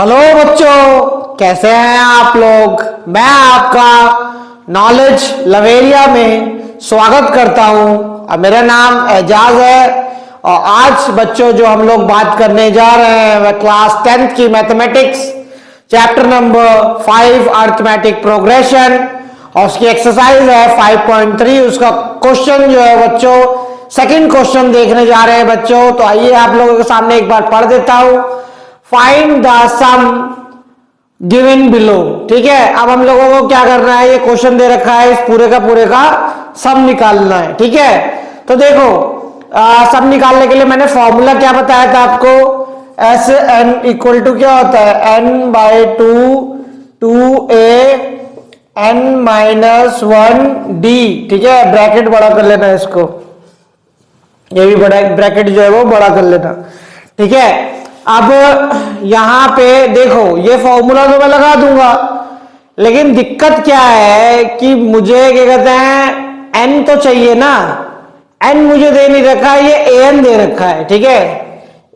Hello बच्चों, कैसे हैं आप लोग। मैं आपका नॉलेज लवेरिया में स्वागत करता हूं और मेरा नाम एजाज है। और आज बच्चों जो हम लोग बात करने जा रहे हैं वह क्लास 10th की mathematics chapter number 5 arithmetic progression और उसकी एक्सरसाइज है 5.3। उसका क्वेश्चन जो है बच्चों सेकंड क्वेश्चन देखने जा रहे हैं बच्चों। तो आइए आप लोगों के सामने एक बार पढ़ देता हूं। Find the sum given below. ठीक है, अब हम लोगों को क्या करना है, ये क्वेश्चन दे रखा है, इस पूरे का सम निकालना है। ठीक है, तो देखो सम निकालने के लिए मैंने फॉर्मूला क्या बताया था आपको, एस एन इक्वल टू क्या होता है, n by two a n minus 1 d. ठीक है, ब्रैकेट बड़ा कर लेना इसको, ये भी बड़ा ब्रैकेट जो है वो बड़ा कर लेना। ठीक है, अब यहां पे देखो ये फॉर्मूला तो मैं लगा दूंगा, लेकिन दिक्कत क्या है कि मुझे क्या कहते हैं, एन तो चाहिए ना। एन मुझे दे नहीं रखा है, ये एन दे रखा है। ठीक है,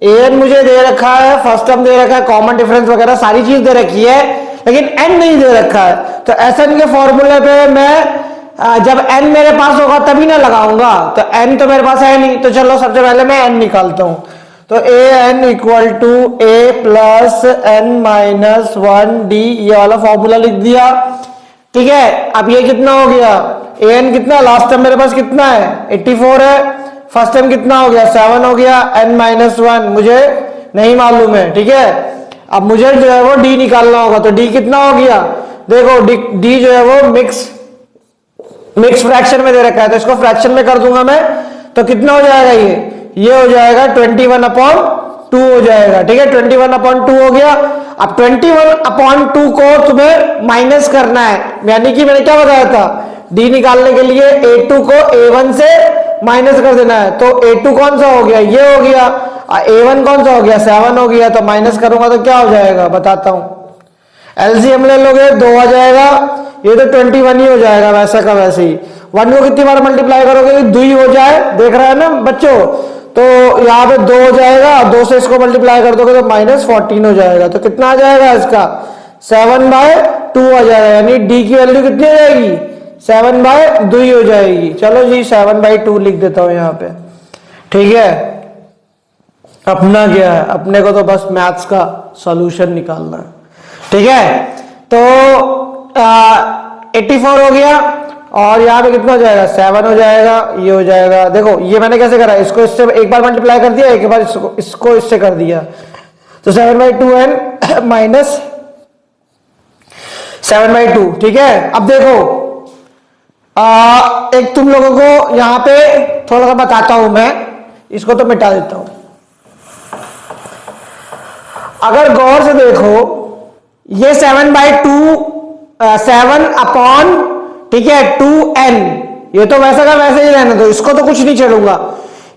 एन मुझे दे रखा है, फर्स्ट टर्म दे रखा है, कॉमन डिफरेंस वगैरह सारी चीज दे रखी है, लेकिन एन नहीं दे रखा है। तो एन के फॉर्मूले पे मैं जब एन मेरे पास होगा तभी ना लगाऊंगा, तो एन तो मेरे पास है नहीं। तो चलो सबसे पहले मैं एन निकालता हूं। तो A N equal to A plus N minus 1 D, ये वाला फॉर्मूला लिख दिया। ठीक है, अब ये कितना हो गया, ए एन कितना, लास्ट टाइम मेरे पास कितना है 84 है, फर्स्ट टाइम कितना हो गया 7 हो गया, एन माइनस 1 मुझे नहीं मालूम है। ठीक है, अब मुझे जो है वो डी निकालना होगा। तो डी कितना हो गया, देखो डी जो है वो मिक्स फ्रैक्शन में दे रखा है, तो इसको फ्रैक्शन में कर दूंगा मैं। तो कितना हो जाएगा, ये हो जाएगा 21/2 हो जाएगा। ठीक है, 21/2 हो गया। अब 21/2 को तुम्हें माइनस करना है, यानी कि मैंने क्या बताया था, डी निकालने के लिए a2 को a1 से माइनस कर देना है। तो a2 कौन सा हो गया, ये हो गया, a1 कौन सा हो गया 7 हो गया। तो माइनस करूंगा तो क्या हो जाएगा बताता हूं, एलसीएम ले लोगे 2 आ जाएगा, ये तो 21 ही हो जाएगा वैसा का वैसे ही। 1 को कितनी बार मल्टीप्लाई करोगे, 2 ही हो जाए, देख रहा है ना बच्चों। तो यहाँ पे 2 हो जाएगा, 2 से इसको मल्टीप्लाई कर दोगे तो -14 हो जाएगा। तो कितना आ जाएगा इसका 7/2 आ जाएगा, यानी डी की वैल्यू कितनी हो जाएगी 7/2 ही हो जाएगी। चलो जी 7/2 लिख देता हूं यहाँ पे। ठीक है, अपना क्या है, अपने को तो बस मैथ्स का सॉल्यूशन निकालना है। ठीक है, तो 84 हो गया और यहाँ पे कितना हो जाएगा 7 हो जाएगा, ये हो जाएगा। देखो ये मैंने कैसे करा, इसको इससे एक बार मल्टीप्लाई कर दिया, एक बार इसको इससे कर दिया। तो 7/2 एन माइनस 7/2। ठीक है, अब देखो एक तुम लोगों को यहाँ पे थोड़ा सा बताता हूं मैं, इसको तो मिटा देता हूं। अगर गौर से देखो ये 7/2 7/, ठीक है 2n, ये तो वैसा का वैसे ही रहने दो, इसको तो कुछ नहीं चलूंगा।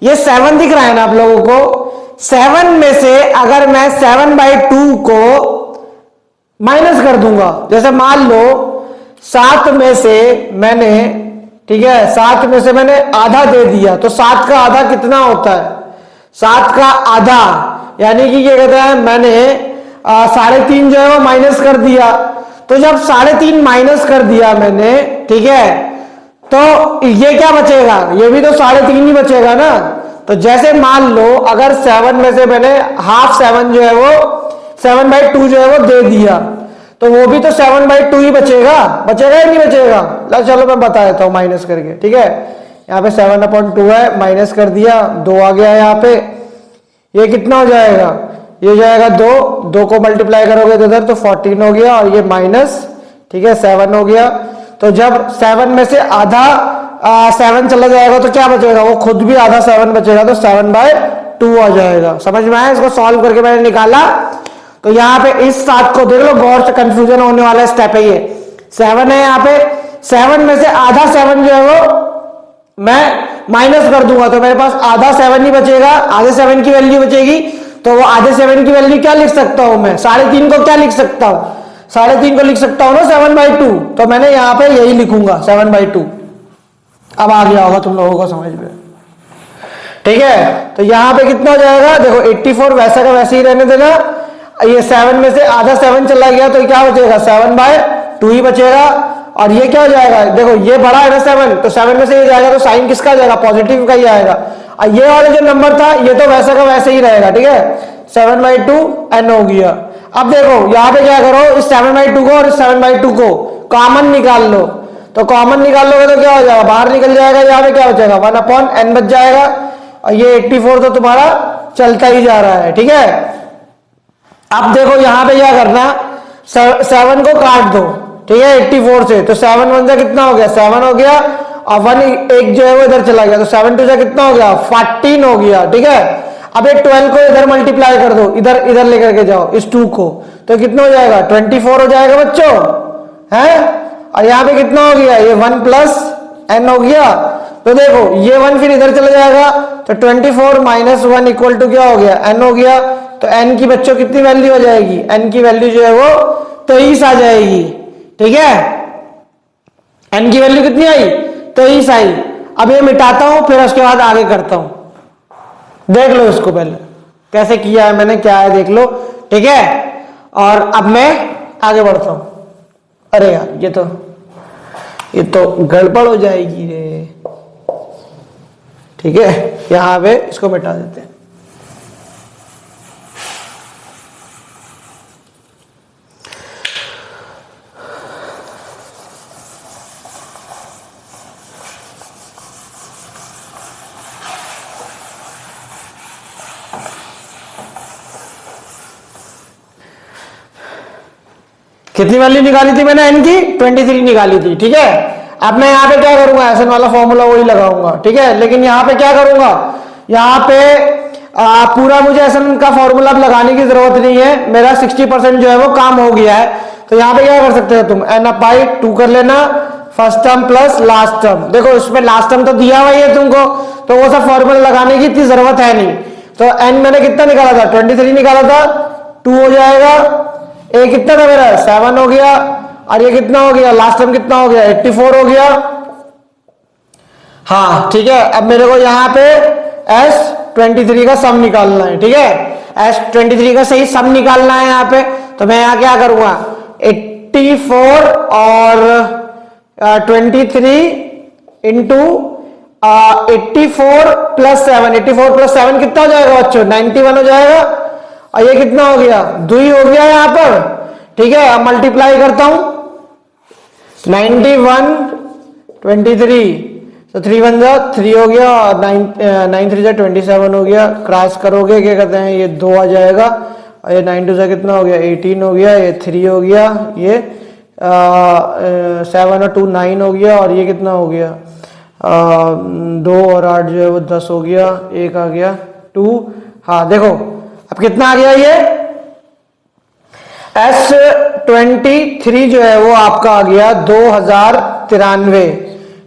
ये 7 दिख रहा है ना आप लोगों को, 7 में से अगर मैं 7/2 को माइनस कर दूंगा, जैसे मान लो 7 में से मैंने, ठीक है 7 में से मैंने आधा दे दिया, तो 7 का आधा कितना होता है, 7 का आधा यानी कि क्या कहते हैं, मैंने 3.5 जो है वो माइनस कर दिया। तो जब 3.5 माइनस कर दिया मैंने, ठीक है, तो ये क्या बचेगा, ये भी तो 3.5 ही बचेगा ना। तो जैसे मान लो अगर 7 में से मैंने हाफ 7 जो है वो 7/2 जो है वो दे दिया, तो वो भी तो 7/2 ही बचेगा या नहीं बचेगा। चलो मैं बता देता हूं माइनस करके। ठीक है, यहाँ पे 7/2 है, माइनस कर दिया, 2 आ गया यहाँ पे, ये कितना हो जाएगा, ये जाएगा 2 को मल्टीप्लाई करोगे इधर तो 14 हो गया, और ये माइनस, ठीक है 7 हो गया। तो जब 7 में से आधा 7 चला जाएगा तो क्या बचेगा, वो खुद भी आधा 7 बचेगा, तो 7/2 आ जाएगा। समझ में आया, इसको सॉल्व करके मैंने निकाला। तो यहाँ पे इस 7 को देख लो, गौर से कंफ्यूजन होने वाला स्टेप है ये। 7 है यहाँ पे, 7 में से आधा 7 जो है वो मैं माइनस कर दूंगा, तो मेरे पास आधा 7 ही बचेगा, आधे 7 की वैल्यू बचेगी। तो वो आधे 7 की वैल्यू क्या लिख सकता हूं मैं, 3.5 को क्या लिख सकता हूं, 3.5 को लिख सकता हूं ना 7/2। तो मैंने यहां पे यही लिखूंगा 7/2। अब आ गया होगा तुम लोगों को समझ में। ठीक है, तो यहां पे कितना हो जाएगा, देखो 84 वैसा का वैसे ही रहने देना। ये 7 में से आधा 7 चला गया तो क्या बचेगा, 7/2 ही बचेगा। और ये क्या हो जाएगा, देखो ये बड़ा है ना 7, तो 7 में से ये जाएगा तो साइन किसका जाएगा, पॉजिटिव का ही आएगा। और ये वाला जो नंबर था ये तो वैसे का वैसे ही रहेगा, ठीक है। 7/2 n हो गया। अब देखो यहाँ पे क्या करो, इस 7/2 को और इस 7/2 को कॉमन निकाल लो। तो कॉमन निकाल लोगे तो क्या हो जाएगा, बाहर निकल जाएगा। यहाँ पे क्या बचेगा, 1/n बच जाएगा। और ये 84 तो तुम्हारा चलता ही जा रहा है, ठीक है। अब देखो यहाँ पे क्या करना, 7 को काट दो, ठीक है, 84 से। तो 7 1 से कितना हो गया, 7 हो गया। और 1 एक जो है वो इधर चला गया, तो 7 2 से कितना हो गया, 14 हो गया, ठीक है। अब ये 12 को इधर मल्टीप्लाई कर दो, इधर इधर लेकर के जाओ इस 2 को, तो कितना हो जाएगा, 24 हो जाएगा बच्चों, है। और यहाँ पे कितना हो गया, ये 1 + n हो गया। तो देखो ये 1 फिर इधर चला जाएगा, तो 24 - 1 = क्या हो गया, n हो गया। तो n की बच्चों कितनी वैल्यू हो जाएगी, n की वैल्यू जो है वो 23 आ जाएगी, ठीक है। n की वैल्यू कितनी आई, 23 आई। अब ये मिटाता हूं, फिर उसके बाद आगे करता हूं। देख लो इसको पहले कैसे किया है मैंने, क्या है देख लो, ठीक है। और अब मैं आगे बढ़ता हूं। अरे यार ये तो गड़बड़ हो जाएगी रे, ठीक है। यहां पे इसको मिटा देते हैं। कितनी वैल्यू निकाली थी मैंने, n की 23 निकाली थी, ठीक है। अब मैं यहाँ पे क्या करूंगा, एसएन वाला फॉर्मूला वही लगाऊंगा, ठीक है। लेकिन यहाँ पे क्या करूंगा, यहाँ पे पूरा मुझे एसएन का फॉर्मूला लगाने की जरूरत नहीं है, मेरा 60% जो है वो काम हो गया है। तो यहाँ पे क्या कर सकते हो तुम, n/2 कर लेना, first term plus last term. देखो इसमें लास्ट टर्म तो दिया हुआ ही है तुमको, तो वो सब फॉर्मूला लगाने की इतनी जरूरत है नहीं। तो n मैंने कितना निकाला था, 23 निकाला था, 2 हो जाएगा। ए कितना था मेरा, 7 हो गया। और ये कितना हो गया, लास्ट टर्म कितना हो गया, 84 हो गया। हाँ ठीक है। अब मेरे को यहाँ पे S23 का सम निकालना है, ठीक है। S23 का सही सम निकालना है यहाँ पे। तो मैं यहाँ क्या करूंगा, 84 और 23 इंटू 84 + 7, 84 + 7 कितना हो जाएगा बच्चों, 91 हो जाएगा। और ये कितना हो गया, 2 ही हो गया यहाँ पर, ठीक है। अब मल्टीप्लाई करता हूं, 91 23, तो 3 1 3 हो गया, और 9 3 27 हो गया। क्रॉस करोगे क्या कहते हैं, ये 2 आ जाएगा। और ये 9 2 कितना हो गया, 18 हो गया। ये 3 हो गया, ये 7 और 2 9 हो गया। और ये कितना हो गया, 2 और 8 जो है वो 10 हो गया। 1 आ गया, 2। हाँ देखो अब कितना आ गया, ये S23 जो है वो आपका आ गया 2093,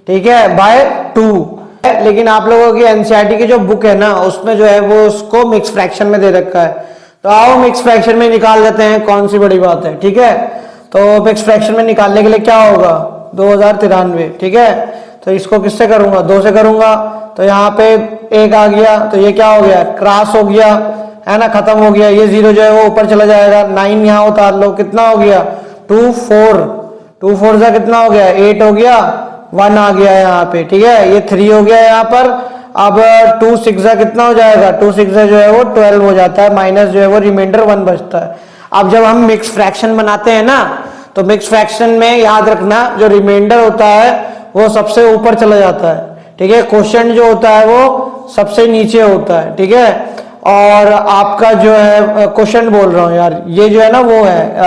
ठीक है, बाय 2। लेकिन आप लोगों की एनसीईआरटी की जो बुक है ना, उसमें जो है वो उसको मिक्स फ्रैक्शन में दे रखा है। तो आओ मिक्स फ्रैक्शन में निकाल देते हैं, कौन सी बड़ी बात है, ठीक है। तो मिक्स फ्रैक्शन में निकालने के लिए क्या होगा, 2093, ठीक है। तो इसको किससे करूंगा, 2 से करूंगा। तो यहाँ पे 1 आ गया, तो ये क्या हो गया, क्रॉस हो गया, है ना, खत्म हो गया। ये 0 जो है वो ऊपर चला जाएगा, 9 यहाँ उतार लो, कितना हो गया, 2 4, 2 4 से कितना हो गया, 8 हो गया, 1 आ गया यहाँ पे, ठीक है। ये 3 हो गया यहाँ पर। अब 2 6 से कितना हो जाएगा, 2 6 से जो है वो 12 हो जाता है, माइनस जो है वो रिमाइंडर 1 बचता है। अब जब हम मिक्स फ्रैक्शन बनाते हैं ना, तो मिक्स फ्रैक्शन में याद रखना, जो रिमाइंडर होता है वो सबसे ऊपर चला जाता है, ठीक है। क्वोशिएंट जो होता है वो सबसे नीचे होता है, ठीक है। और आपका जो है क्वोशिएंट बोल रहा हूं यार, ये जो है ना वो है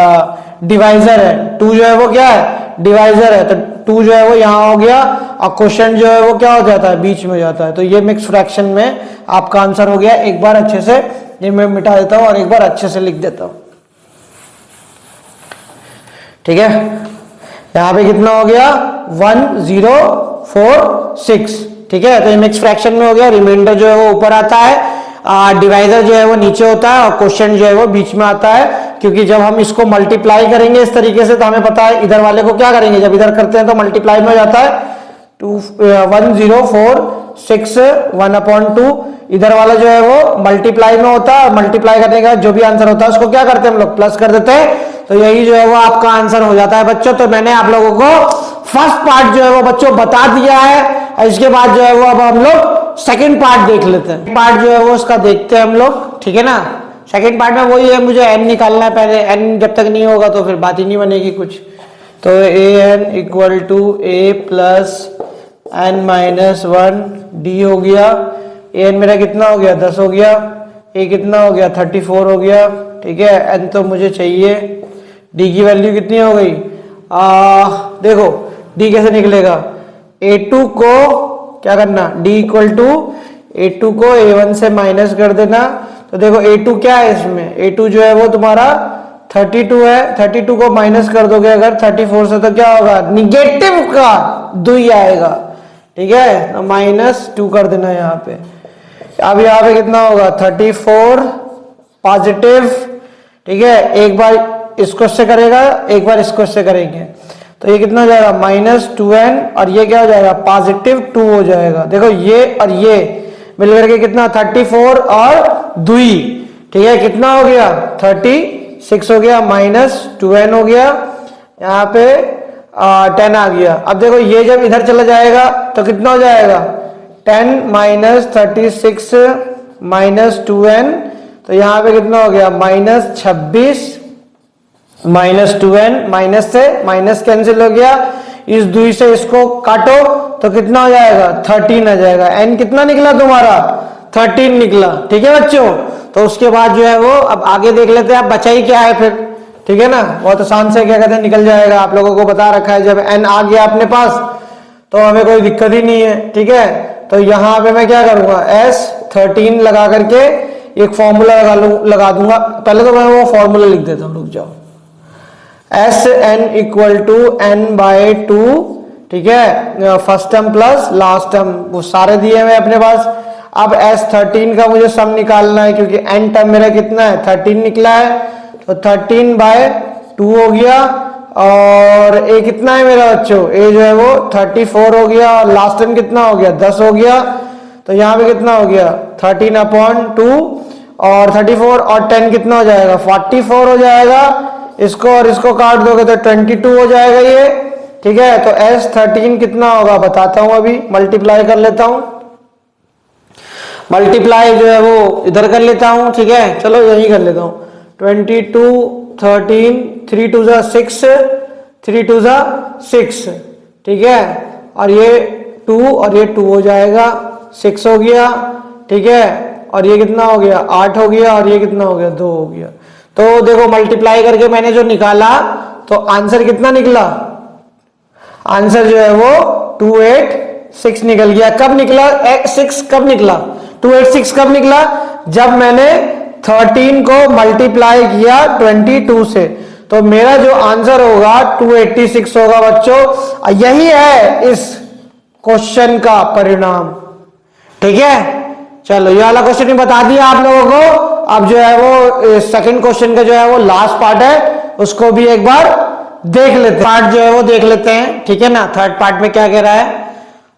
डिवाइजर है। 2 जो है वो क्या है, डिवाइजर है। तो 2 जो है वो यहाँ हो गया, और क्वोशिएंट जो है वो क्या हो जाता है, बीच में हो जाता है। तो ये मिक्स फ्रैक्शन में आपका आंसर हो गया। एक बार अच्छे से ये मैं मिटा देता हूं और एक बार अच्छे से लिख देता हूं, ठीक है। यहाँ पे कितना हो गया, 1046, ठीक है। तो ये मिक्स फ्रैक्शन में हो गया। रिमाइंडर जो है वो ऊपर आता है, डिवाइजर जो है वो नीचे होता है, और क्वोशिएंट जो है वो बीच में आता है। क्योंकि जब हम इसको मल्टीप्लाई करेंगे इस तरीके से, तो हमें पता है इधर वाले को क्या करेंगे, जब इधर करते हैं तो मल्टीप्लाई में हो जाता है, 1046 6 1/2, इधर वाला जो है वो मल्टीप्लाई में होता है, मल्टीप्लाई करने का जो भी आंसर होता है उसको क्या करते हैं हम लोग, प्लस कर देते हैं, तो यही जो है वो आपका आंसर हो जाता है बच्चों। तो मैंने आप लोगों को फर्स्ट पार्ट जो है वो बच्चों बता दिया है, और इसके बाद जो है वो अब हम लोग सेकंड पार्ट देख लेते हैं। पार्ट जो है वो उसका देखते हैं हम लोग, ठीक है ना। सेकंड पार्ट में वही है, मुझे एन निकालना है पहले, एन जब तक नहीं होगा तो फिर बात ही नहीं बनेगी कुछ। तो A N equal to A plus N minus 1 D हो गया। ए एन मेरा कितना हो गया, 10 हो गया। ए कितना हो गया, 34 हो गया, ठीक है। एन तो मुझे चाहिए, डी की वैल्यू कितनी हो गई, देखो डी कैसे निकलेगा, a2 को क्या करना, d इक्वल टू a2 को a1 से माइनस कर देना। तो देखो a2 क्या है इसमें, a2 जो है वो तुम्हारा 32 है, 32 को माइनस कर दोगे अगर 34 से तो क्या होगा, निगेटिव का 2 ही आएगा, ठीक है। तो -2 कर देना यहाँ पे। अब यहाँ पे कितना होगा, 34 पॉजिटिव, ठीक है। एक बार इसको से करेगा, एक बार इसको से करेंगे, तो ये कितना हो जाएगा, -2n, और ये क्या हो जाएगा, +2 हो जाएगा। देखो ये और ये मिलकर के कितना, 34 और 2, ठीक है, कितना हो गया, 36 हो गया, -2n हो गया, यहाँ पे 10 आ गया। अब देखो ये जब इधर चला जाएगा तो कितना हो जाएगा, 10 - 36 -2n, तो यहाँ पे कितना हो गया, -26 -2n, माइनस से माइनस कैंसिल हो गया, इस 2 से इसको काटो तो कितना हो जाएगा, 13 आ जाएगा। n कितना निकला तुम्हारा, 13 निकला, ठीक है बच्चों। तो उसके बाद जो है वो अब आगे देख लेते हैं, अब बचा ही क्या है फिर, ठीक है ना, बहुत आसान से क्या कहते हैं निकल जाएगा। आप लोगों को बता रखा है, जब n आ गया अपने पास तो हमें कोई दिक्कत ही नहीं है, ठीक है। तो यहाँ पे मैं क्या करूंगा, S13 लगा करके एक फॉर्मूला लगा दूंगा। पहले तो मैं वो फॉर्मूला लिख देता हूँ, रुक जाओ। Sn इक्वल टू n/2, ठीक है, first term plus last term, वो सारे दिए हुए अपने पास। अब S13 का मुझे सम निकालना है, क्योंकि n टर्म मेरा कितना है, 13 निकला है, तो 13/2 हो गया। और a कितना है मेरा बच्चों, a जो है वो 34 हो गया, और लास्ट टर्म कितना हो गया, 10 हो गया। तो यहाँ पे कितना हो गया, 13/2, और 34 और 10 कितना हो जाएगा, 44 हो जाएगा। इसको और इसको काट दोगे तो 22 हो जाएगा ये, ठीक है। तो S13 कितना होगा बताता हूं, अभी मल्टीप्लाई कर लेता हूं, मल्टीप्लाई जो है वो इधर कर लेता हूं, ठीक है, चलो यही कर लेता हूं। 22 13 3 2 6 3 2 6, ठीक है, और ये 2 और ये 2 हो जाएगा, 6 हो गया, ठीक है, और ये कितना हो गया, 8 हो गया, और ये कितना हो गया, 2 हो गया। तो देखो मल्टीप्लाई करके मैंने जो निकाला तो आंसर कितना निकला, आंसर जो है वो 286 निकल गया। कब निकला, 6 कब निकला, 286 कब निकला, जब मैंने 13 को मल्टीप्लाई किया 22 से, तो मेरा जो आंसर होगा 286 होगा बच्चों। यही है इस क्वेश्चन का परिणाम, ठीक है। चलो ये वाला क्वेश्चन ही बता दिया आप लोगों को। अब जो है वो सेकंड क्वेश्चन का जो है वो लास्ट पार्ट है, उसको भी एक बार देख लेते हैं, पार्ट जो है वो देख लेते हैं, ठीक है ना। थर्ड पार्ट में क्या कह रहा है,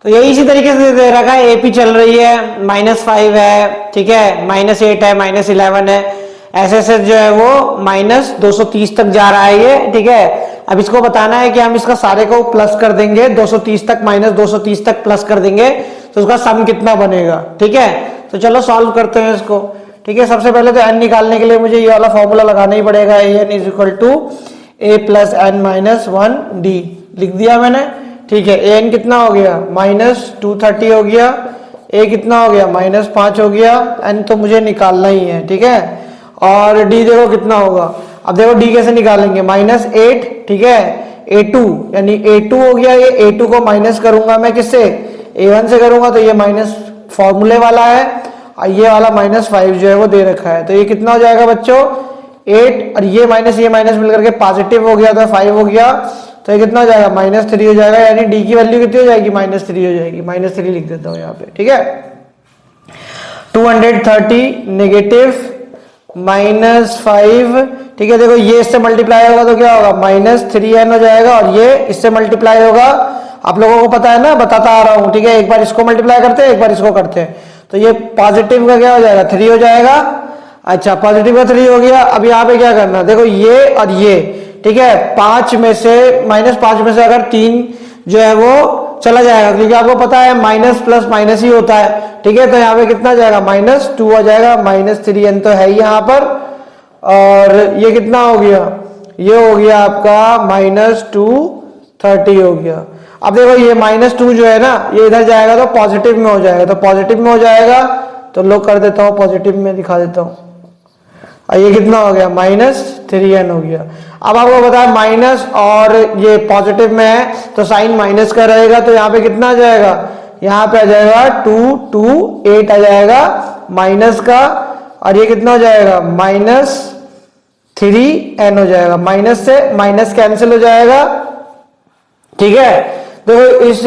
तो यही इसी तरीके से दे रखा है, एपी चल रही है, -5 है, ठीक है, -8 है, -11 है, ऐसे जो है वो -230 तक जा रहा है ये, ठीक है। अब इसको बताना है कि हम इसका सारे को प्लस कर देंगे 230 तक, -230 तक प्लस कर देंगे तो उसका सम कितना बनेगा, ठीक है। तो चलो सॉल्व करते हैं इसको, ठीक है। सबसे पहले तो n निकालने के लिए मुझे ये वाला फॉर्मूला लगाना ही पड़ेगा, an is equal to a plus n minus 1 d, लिख दिया मैंने, ठीक है। an कितना हो गया, -230 हो गया, a कितना हो गया, -5 हो गया, n तो मुझे निकालना ही है, ठीक है। और d देखो कितना होगा, अब देखो d कैसे निकालेंगे, -8, ठीक है, a2 यानी a2 हो गया, ये a2 को माइनस करूंगा मैं किससे, a1 से करूंगा, तो ये माइनस फॉर्मूले वाला है, और ये वाला -5 जो है वो दे रखा है। तो ये कितना हो जाएगा बच्चों, 8, और ये माइनस मिलकर के पॉजिटिव हो गया, तो 5 हो गया, तो ये कितना हो जाएगा, -3 हो जाएगा, यानी डी की वैल्यू कितनी हो जाएगी, -3 हो जाएगी, -3 लिख देता हूं यहाँ पे, ठीक है। 230 नेगेटिव -5, ठीक है। देखो ये इससे मल्टीप्लाई होगा तो क्या होगा, -3n हो जाएगा, और ये इससे मल्टीप्लाई होगा आप लोगों को पता है ना, बताता आ रहा हूं, ठीक है। एक बार इसको मल्टीप्लाई करते हैं, एक बार इसको करते हैं, तो ये पॉजिटिव का क्या हो जाएगा, 3 हो जाएगा। अच्छा, पॉजिटिव का 3 हो गया। अब यहाँ पे क्या करना, देखो ये और ये, ठीक है, 5 में से -5 में से अगर 3 जो है वो चला जाएगा, क्योंकि आपको पता है माइनस प्लस माइनस ही होता है, ठीक है। तो यहाँ पे कितना जाएगा, -2 आ जाएगा, -3n तो है ही यहाँ पर। और ये कितना हो गया, ये हो गया आपका -230 हो गया। अब देखो ये -2 जो है ना, ये इधर जाएगा तो पॉजिटिव में हो जाएगा, तो पॉजिटिव में हो जाएगा, तो लो कर देता हूँ, पॉजिटिव में दिखा देता हूँ। ये कितना हो गया, -3n हो गया। अब आपको पता है माइनस और ये पॉजिटिव में है, तो साइन माइनस का रहेगा, तो यहाँ पे कितना आ जाएगा, यहाँ पे आ जाएगा 228 आ जाएगा माइनस का, और ये कितना हो जाएगा, -3n हो जाएगा। माइनस से माइनस कैंसिल हो जाएगा, ठीक है। तो इस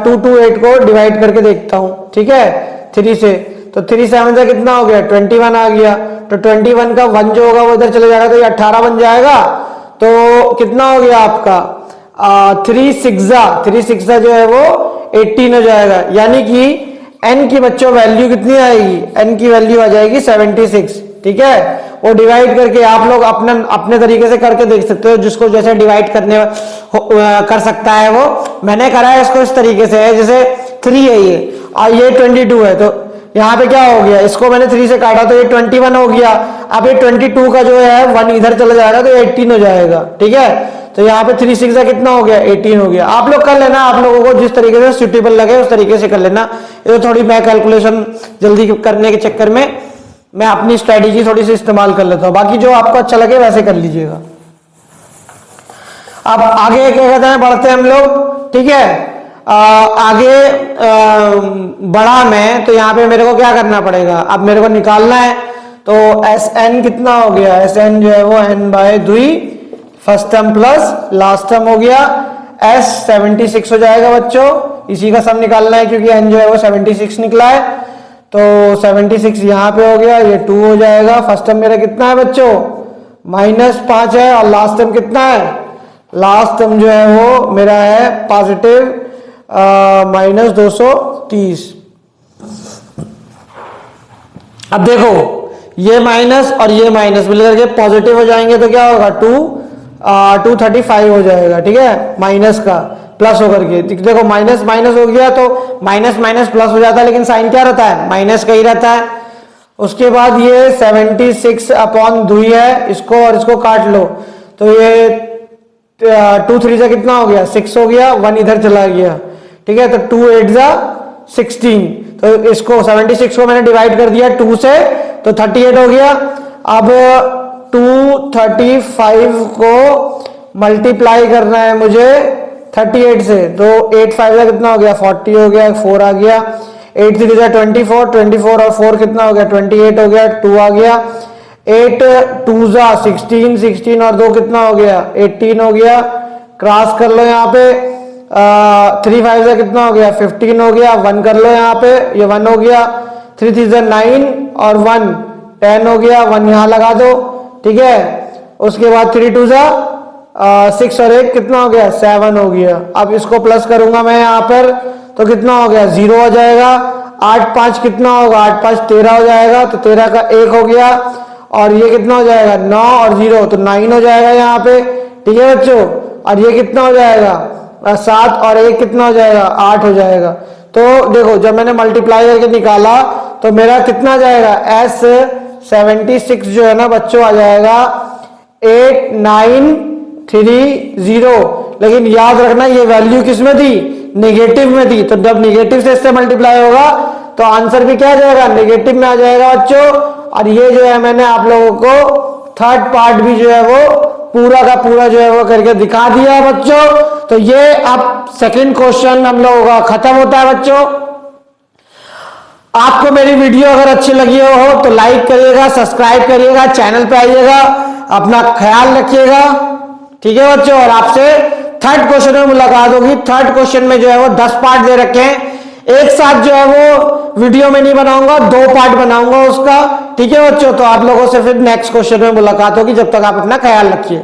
228 को डिवाइड करके देखता हूं, ठीक है, 3 से, तो 3 7 से कितना हो गया, 21 आ गया। तो 21 का 1 जो होगा वो इधर चले जाएगा, तो ये 18 बन जाएगा। तो कितना हो गया आपका 3 6 जो है वो 18 हो जाएगा। यानी कि n की बच्चों वैल्यू कितनी आएगी, n की वैल्यू आ जाएगी 76, ठीक है। वो डिवाइड करके आप लोग अपने तरीके से करके देख सकते हो, जिसको जैसे डिवाइड कर सकता है वो। मैंने करा है इसको इस तरीके से, है जैसे 3 है ये और ये 22 है, तो यहाँ पे क्या हो गया, इसको मैंने 3 से काटा तो ये 21 हो गया। अब ये 22 का जो है 1 इधर चला जाएगा, तो 18 हो जाएगा, ठीक है। तो यहाँ पे 3 6 कितना हो गया, 18 हो गया। आप लोग कर लेना, आप लोगों को जिस तरीके से सुटेबल लगे उस तरीके से कर लेना। ये तो थोड़ी मैं कैलकुलेशन जल्दी करने के चक्कर में मैं अपनी स्ट्रेटेजी थोड़ी सी इस्तेमाल कर लेता हूं, बाकी जो आपको अच्छा लगे वैसे कर लीजिएगा। अब आगे क्या कहते हैं, बढ़ते हैं हम लोग, ठीक है। आगे बढ़ा मैं, तो यहाँ पे मेरे को क्या करना पड़ेगा, अब मेरे को निकालना है। तो Sn कितना हो गया, Sn जो है वो n/2 first term plus last term हो गया। S 76 हो जाएगा बच्चों, इसी का सम निकालना है क्योंकि n जो है वो 76 निकला है। तो 76 यहाँ पे हो गया, ये 2 हो जाएगा। फर्स्ट टर्म मेरा कितना है बच्चों, -5 है, और लास्ट टर्म कितना है, लास्ट टर्म जो है वो मेरा है पॉजिटिव -230। अब देखो ये माइनस और ये माइनस मिलकर के पॉजिटिव हो जाएंगे, तो क्या होगा 235 हो जाएगा, ठीक है, माइनस का प्लस होकर के। देखो माइनस माइनस हो गया तो माइनस माइनस प्लस हो जाता है, लेकिन साइन क्या रहता है, माइनस का ही रहता है। उसके बाद ये 76/2 है, इसको और इसको काट लो, तो ये 2 3 से कितना हो गया, 6 हो गया, 1 इधर चला गया, ठीक है। तो 2 8 16, तो इसको 76 को मैंने डिवाइड कर दिया 2 से, तो 38 हो गया। अब 235 को मल्टीप्लाई करना है मुझे 38 से, तो 8 5 का कितना हो गया, 40 हो गया, 4 आ गया। 8 3 जा 24, 24 और 4 कितना हो गया, 28 हो गया, 2 आ गया। 8 2 जा 16, 16 और 2 कितना हो गया, 18 हो गया। क्रॉस कर लो यहाँ पे, 3 5 जा कितना हो गया, 15 हो गया। 1 कर लो यहाँ पे, ये 1 हो गया। 3 3 जा 9 और 1 10 हो गया, 1 यहाँ लगा दो, ठीक है। उसके बाद 3 2 जा 6 और 1 कितना हो गया, 7 हो गया। अब इसको प्लस करूंगा मैं यहाँ पर, तो कितना हो गया, 0 हो जाएगा। 8 5 कितना होगा, 8 5 13 हो जाएगा, तो 13 का 1 हो गया। और ये कितना हो जाएगा, 9 और 0, तो 9 हो जाएगा यहाँ पे, ठीक है बच्चों। और ये कितना हो जाएगा, 7 और 1 कितना हो जाएगा, 8 हो जाएगा। तो देखो जब मैंने मल्टीप्लाई करके निकाला तो मेरा कितना आ जाएगा, S 76 जो है ना बच्चों आ जाएगा 8930। लेकिन याद रखना ये वैल्यू किस में थी, नेगेटिव में थी। तो जब नेगेटिव से इससे मल्टीप्लाई होगा तो आंसर भी क्या आ जाएगा, नेगेटिव में आ जाएगा बच्चों। और ये जो है मैंने आप लोगों को थर्ड पार्ट भी जो है वो पूरा का पूरा जो है वो करके दिखा दिया है बच्चों। तो ये अब सेकंड क्वेश्चन हम लोगों का खत्म होता है बच्चों। आपको मेरी वीडियो अगर अच्छी लगी हो तो लाइक करिएगा, सब्सक्राइब करिएगा, चैनल पे आइएगा, अपना ख्याल रखिएगा, ठीक है बच्चों। और आपसे थर्ड क्वेश्चन में मुलाकात होगी। थर्ड क्वेश्चन में जो है वो 10 पार्ट दे रखे हैं, एक साथ जो है वो वीडियो में नहीं बनाऊंगा, 2 पार्ट बनाऊंगा उसका, ठीक है बच्चों। तो आप लोगों से फिर नेक्स्ट क्वेश्चन में मुलाकात होगी, जब तक आप अपना ख्याल रखिए।